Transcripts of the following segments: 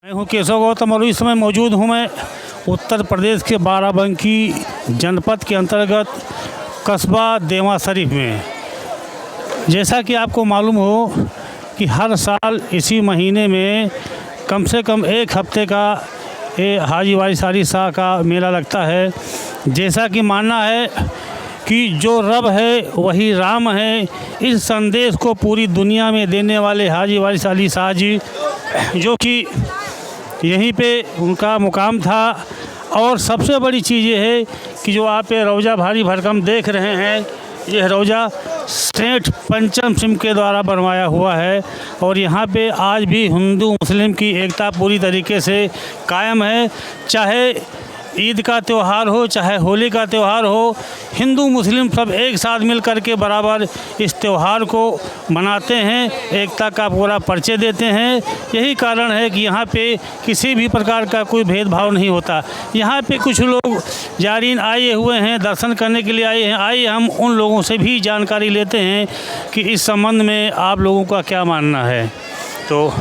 मैं हूँ केशव गौतम और इस समय मौजूद हूँ मैं उत्तर प्रदेश के बाराबंकी जनपद के अंतर्गत कस्बा देवा शरीफ में। जैसा कि आपको मालूम हो कि हर साल इसी महीने में कम से कम एक हफ्ते का ये हाजी वारिस अली शाह का मेला लगता है। जैसा कि मानना है कि जो रब है वही राम है, इस संदेश को पूरी दुनिया में देने वाले हाजी वारिस अली शाह जी, जो कि यहीं पे उनका मुकाम था। और सबसे बड़ी चीज़ ये है कि जो आप ये रौजा भारी भरकम देख रहे हैं, यह रौजा सेठ पंचम सिंह के द्वारा बनवाया हुआ है और यहाँ पे आज भी हिंदू मुस्लिम की एकता पूरी तरीके से कायम है। चाहे ईद का त्यौहार हो, चाहे होली का त्यौहार हो, हिंदू मुस्लिम सब एक साथ मिल कर के बराबर इस त्यौहार को मनाते हैं, एकता का पूरा परिचय देते हैं। यही कारण है कि यहाँ पे किसी भी प्रकार का कोई भेदभाव नहीं होता। यहाँ पे कुछ लोग जारीन आए हुए हैं, दर्शन करने के लिए आए हैं। आइए हम उन लोगों से भी जानकारी लेते हैं कि इस संबंध में आप लोगों का क्या मानना है। तो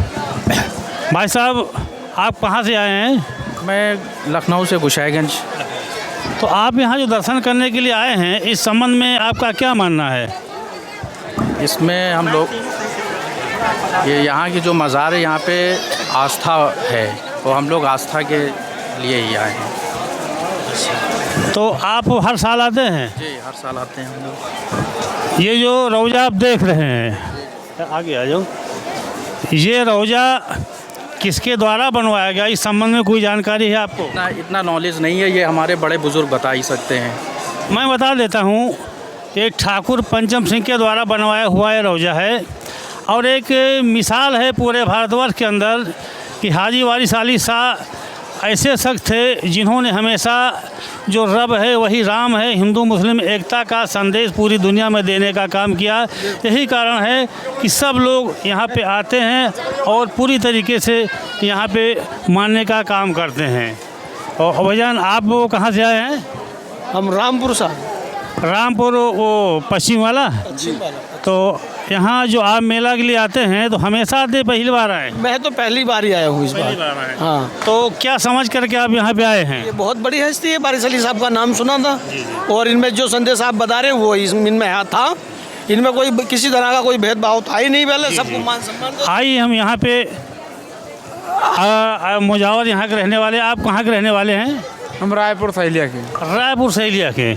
भाई साहब, आप कहाँ से आए हैं? मैं लखनऊ से गोसाईगंज। तो आप यहाँ जो दर्शन करने के लिए आए हैं, इस संबंध में आपका क्या मानना है? इसमें हम लोग ये यहाँ की जो मज़ार है, यहाँ पे आस्था है, तो हम लोग आस्था के लिए ही आए हैं। तो आप हर साल आते हैं? जी, हर साल आते हैं हम लोग। ये जो रौजा आप देख रहे हैं, आगे आ जाओ, ये रौजा किसके द्वारा बनवाया गया, इस संबंध में कोई जानकारी है आपको? इतना नॉलेज नहीं है, ये हमारे बड़े बुजुर्ग बता ही सकते हैं। मैं बता देता हूँ, ये ठाकुर पंचम सिंह के द्वारा बनवाया हुआ ये रौजा है और एक मिसाल है पूरे भारतवर्ष के अंदर कि हाजी वारिस अली शाह ऐसे शख्स थे जिन्होंने हमेशा जो रब है वही राम है, हिंदू मुस्लिम एकता का संदेश पूरी दुनिया में देने का काम किया। यही कारण है कि सब लोग यहाँ पे आते हैं और पूरी तरीके से यहाँ पे मानने का काम करते हैं। और भाईजान, आप वो कहाँ से आए हैं? हम रामपुर साहब। रामपुर, वो पश्चिम वाला। तो यहाँ जो आप मेला के लिए आते हैं तो हमेशा आते, पहली बार आए? मैं तो पहली बार ही आया हूँ इस बार। हाँ। तो क्या समझ करके आप यहाँ पे आए हैं? ये बहुत बड़ी हस्ती है, वारिस अली साहब का नाम सुना था और इनमें जो संदेश आप बता रहे हैं वो इनमें था। इनमें कोई किसी तरह का कोई भेदभाव था ही नहीं, पहले सबको मान सम्मान। आइए हम यहाँ पे मुजावर यहाँ के रहने वाले, आप कहाँ के रहने वाले हैं? हम रायपुर सहेलिया के। रायपुर सहेलिया के।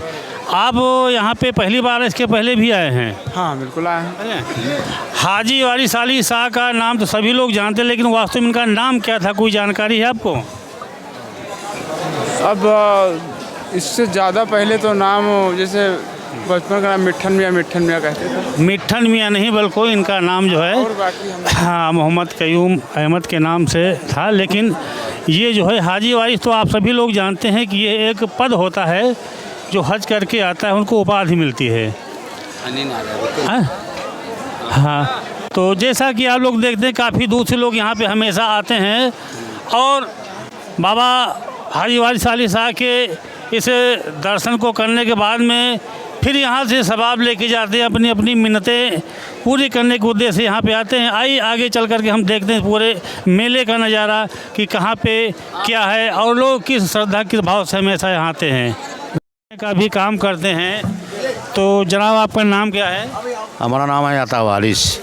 आप यहाँ पे पहली बार, इसके पहले भी आए हैं? हाँ, बिल्कुल आए हैं। हाजी वारिस अली शाह का नाम तो सभी लोग जानते हैं, लेकिन वास्तव में इनका नाम क्या था, कोई जानकारी है आपको? अब इससे ज़्यादा पहले तो नाम जैसे बचपन का नाम मिट्ठन मियाँ कहते थे। मिट्ठन मियाँ नहीं, बल्कि इनका नाम जो है और बाकी हाँ मोहम्मद कयूम अहमद के नाम से था। लेकिन ये जो है हाजी वारिस, तो आप सभी लोग जानते हैं कि ये एक पद होता है जो हज करके आता है, उनको उपाधि मिलती है। हाँ, तो जैसा कि आप लोग देखते हैं काफ़ी दूर से लोग यहाँ पे हमेशा आते हैं और बाबा हाजी वारिस अली शाह के इस दर्शन को करने के बाद में फिर यहाँ से सवाब लेके जाते हैं, अपनी अपनी मिन्नतें पूरी करने के उद्देश्य से यहाँ पे आते हैं। आइए आगे चल कर के हम देखते हैं पूरे मेले का नज़ारा कि कहाँ पे क्या है और लोग किस श्रद्धा किस भाव से हमेशा यहाँ आते हैं, का भी काम करते हैं। तो जनाब, आपका नाम क्या है? हमारा नाम है अता वारिस।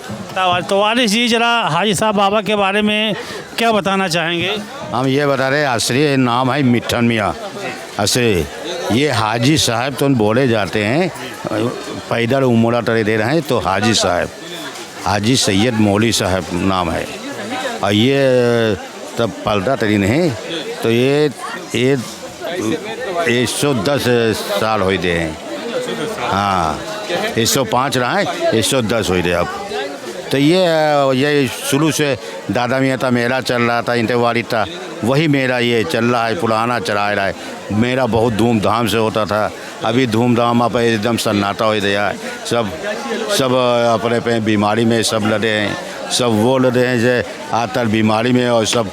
तो वारिस जी, जरा हाजी साहब बाबा के बारे में क्या बताना चाहेंगे? हम ये बता रहे, असली नाम है मिट्ठन मियाँ। असली ये हाजी साहब तो बोले जाते हैं, पैदल उमरा तरे दे रहे हैं तो हाजी साहब, हाजी सैयद मौली साहब नाम है। और ये तब पलटा तरी नहीं, तो ये 110 साल हो गए हैं। हाँ, 105 रहा है, 110 हो गए अब। तो ये शुरू से दादा मियाँ था, मेला चल रहा था, इंतवारी था, वही मेरा ये चल रहा है, पुराना चला रहा है। मेरा बहुत धूमधाम से होता था, अभी धूमधाम आप एकदम सन्नाटा हो गया है। सब अपने पे बीमारी में सब लदे हैं, सब वो लदे हैं जो आतर बीमारी में और सब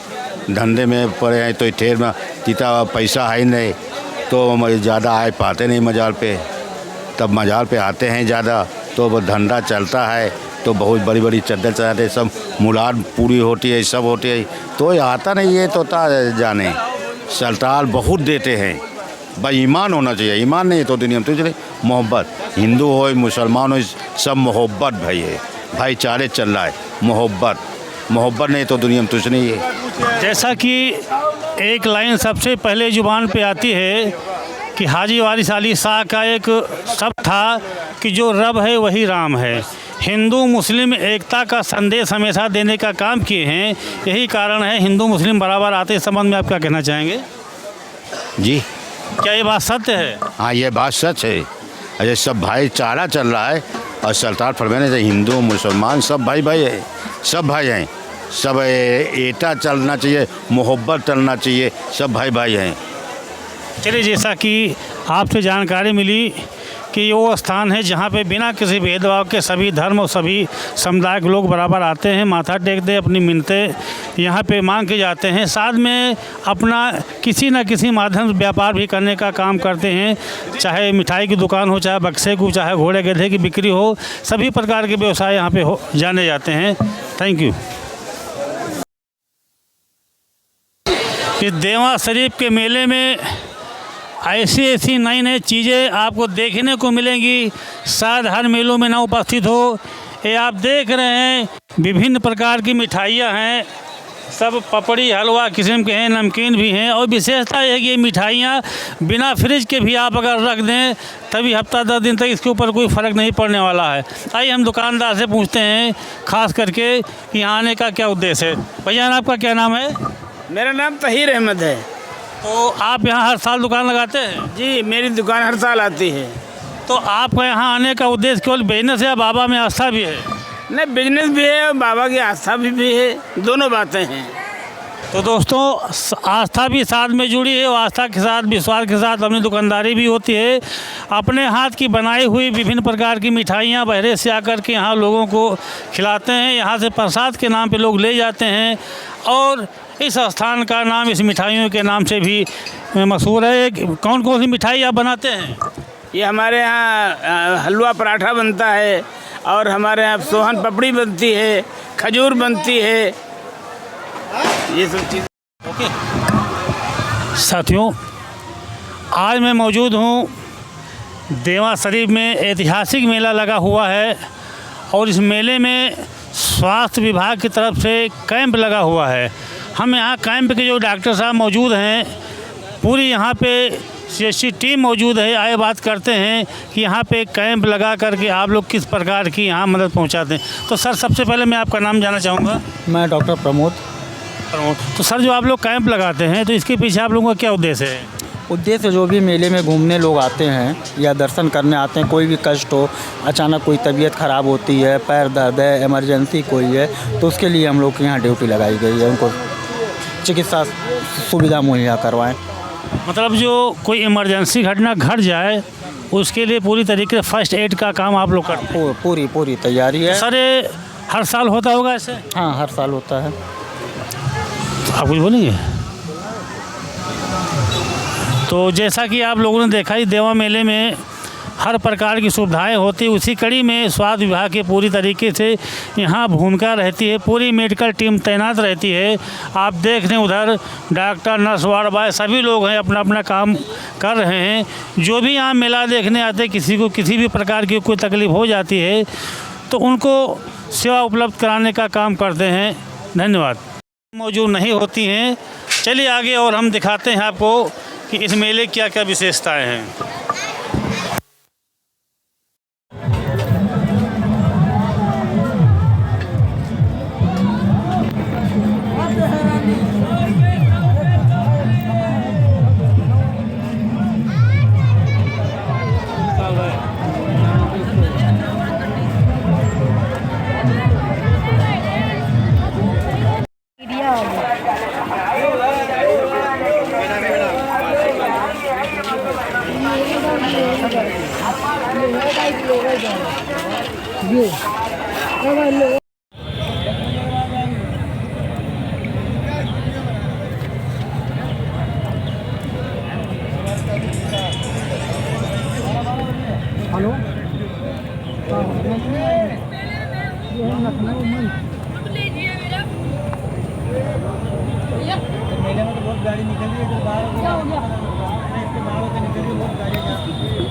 धंधे में पड़े हैं। तो ठेर में तीता पैसा है नहीं, तो ज़्यादा आए पाते नहीं मजार पे, तब मजार पे आते हैं ज़्यादा। तो वो धंधा चलता है, तो बहुत बड़ी बड़ी चद्दर चढ़ाते, सब मुलाद पूरी होती है, सब होती है। तो ये आता नहीं है तो जाने सरताल बहुत देते हैं। भाई ईमान होना चाहिए, ईमान नहीं तो दुनिया में तो चले मोहब्बत, हिंदू हो मुसलमान हो, सब मोहब्बत भाई है, भाईचारे चल रहा है, मोहब्बत नहीं तो दुनिया में कुछ नहीं है। जैसा कि एक लाइन सबसे पहले जुबान पे आती है कि हाजी वारिस अली शाह का एक शब्द था कि जो रब है वही राम है। हिंदू मुस्लिम एकता का संदेश हमेशा देने का काम किए हैं, यही कारण है हिंदू मुस्लिम बराबर आते। इस संबंध में आप क्या कहना चाहेंगे? जी, क्या ये बात सत्य है? हाँ, ये बात सच है। अरे सब भाईचारा चल रहा है और सरदार फरमाने से हिंदू मुसलमान सब भाई भाई है, सब भाई हैं, सब एकता चलना चाहिए, मोहब्बत चलना चाहिए, सब भाई भाई हैं। चलिए, जैसा कि आपसे जानकारी मिली कि ये वो स्थान है जहाँ पे बिना किसी भेदभाव के सभी धर्म और सभी समुदाय के लोग बराबर आते हैं, माथा टेकते हैं, अपनी मिन्नतें यहाँ पे मांग के जाते हैं, साथ में अपना किसी न किसी माध्यम से व्यापार भी करने का काम करते हैं। चाहे मिठाई की दुकान हो, चाहे बक्से की, चाहे घोड़े गधे की बिक्री हो, सभी प्रकार के व्यवसाय यहाँ पे जाने जाते हैं। Thank you. इस देवा शरीफ के मेले में ऐसी नई नई चीज़ें आपको देखने को मिलेंगी, शायद हर मेलों में ना उपस्थित हो। ये आप देख रहे हैं विभिन्न प्रकार की मिठाइयाँ हैं, सब पपड़ी हलवा किस्म के हैं, नमकीन भी हैं। और विशेषता यह है कि ये मिठाइयाँ बिना फ्रिज के भी आप अगर रख दें तभी हफ्ता 10 दिन तक इसके ऊपर कोई फ़र्क नहीं पड़ने वाला है। आइए हम दुकानदार से पूछते हैं ख़ास करके कि यहाँ आने का क्या उद्देश्य है। भैया, आपका क्या नाम है? मेरा नाम तहीर अहमद है। तो आप यहाँ हर साल दुकान लगाते हैं? जी, मेरी दुकान हर साल आती है। तो आपका यहाँ आने का उद्देश्य केवल बिजनेस है या बाबा में आस्था भी है? नहीं, बिजनेस भी है और बाबा की आस्था भी है, दोनों बातें हैं। तो दोस्तों, आस्था भी साथ में जुड़ी है और आस्था के साथ, विश्वास के साथ अपनी दुकानदारी भी होती है। अपने हाथ की बनाई हुई विभिन्न प्रकार की मिठाइयाँ बहरे से आकर के यहाँ लोगों को खिलाते हैं। यहाँ से प्रसाद के नाम पे लोग ले जाते हैं और इस स्थान का नाम इस मिठाइयों के नाम से भी मशहूर है। कौन कौन सी मिठाई आप बनाते हैं? ये हमारे यहाँ हलवा पराठा बनता है और हमारे यहाँ सोहन पपड़ी बनती है, खजूर बनती है, ये सब चीज़। ओके साथियों, आज मैं मौजूद हूँ देवा शरीफ में। ऐतिहासिक मेला लगा हुआ है और इस मेले में स्वास्थ्य विभाग की तरफ से कैंप लगा हुआ है। हम यहाँ कैंप के जो डॉक्टर साहब मौजूद हैं, पूरी यहाँ पे CHC टीम मौजूद है। आए बात करते हैं कि यहाँ पे कैंप लगा करके आप लोग किस प्रकार की यहाँ मदद पहुँचाते हैं। तो सर, सबसे पहले मैं आपका नाम जानना चाहूँगा। मैं डॉक्टर प्रमोद। तो सर, जो आप लोग कैंप लगाते हैं तो इसके पीछे आप लोगों का क्या उद्देश्य है? उद्देश्य जो भी मेले में घूमने लोग आते हैं या दर्शन करने आते हैं, कोई भी कष्ट हो, अचानक कोई तबीयत ख़राब होती है, पैर दर्द है, इमरजेंसी कोई है, तो उसके लिए हम लोग के यहाँ ड्यूटी लगाई गई है, उनको चिकित्सा सुविधा मुहैया करवाएं। मतलब जो कोई इमरजेंसी घटना घट जाए उसके लिए पूरी तरीके से फर्स्ट एड का काम आप लोग करते हैं? पूरी तैयारी है। सर, ये हर साल होता होगा ऐसे? हाँ, हर साल होता है। आप कुछ बोलेंगे? तो जैसा कि आप लोगों ने देखा ही, देवा मेले में हर प्रकार की सुविधाएं होती, उसी कड़ी में स्वास्थ्य विभाग की पूरी तरीके से यहाँ भूमिका रहती है। पूरी मेडिकल टीम तैनात रहती है। आप देख रहे हैं उधर डॉक्टर, नर्स, वार्ड बॉय सभी लोग हैं, अपना अपना काम कर रहे हैं। जो भी यहाँ मेला देखने आते हैं, किसी को किसी भी प्रकार की कोई तकलीफ़ हो जाती है तो उनको सेवा उपलब्ध कराने का काम करते हैं। धन्यवाद। मौजूद नहीं होती हैं। चलिए आगे और हम दिखाते हैं आपको कि इस मेले की क्या क्या विशेषताएँ हैं। मेले में तो बहुत गाड़ी निकल रही है, इधर बाहर इसके बाहर होकर निकल रही है बहुत गाड़ी।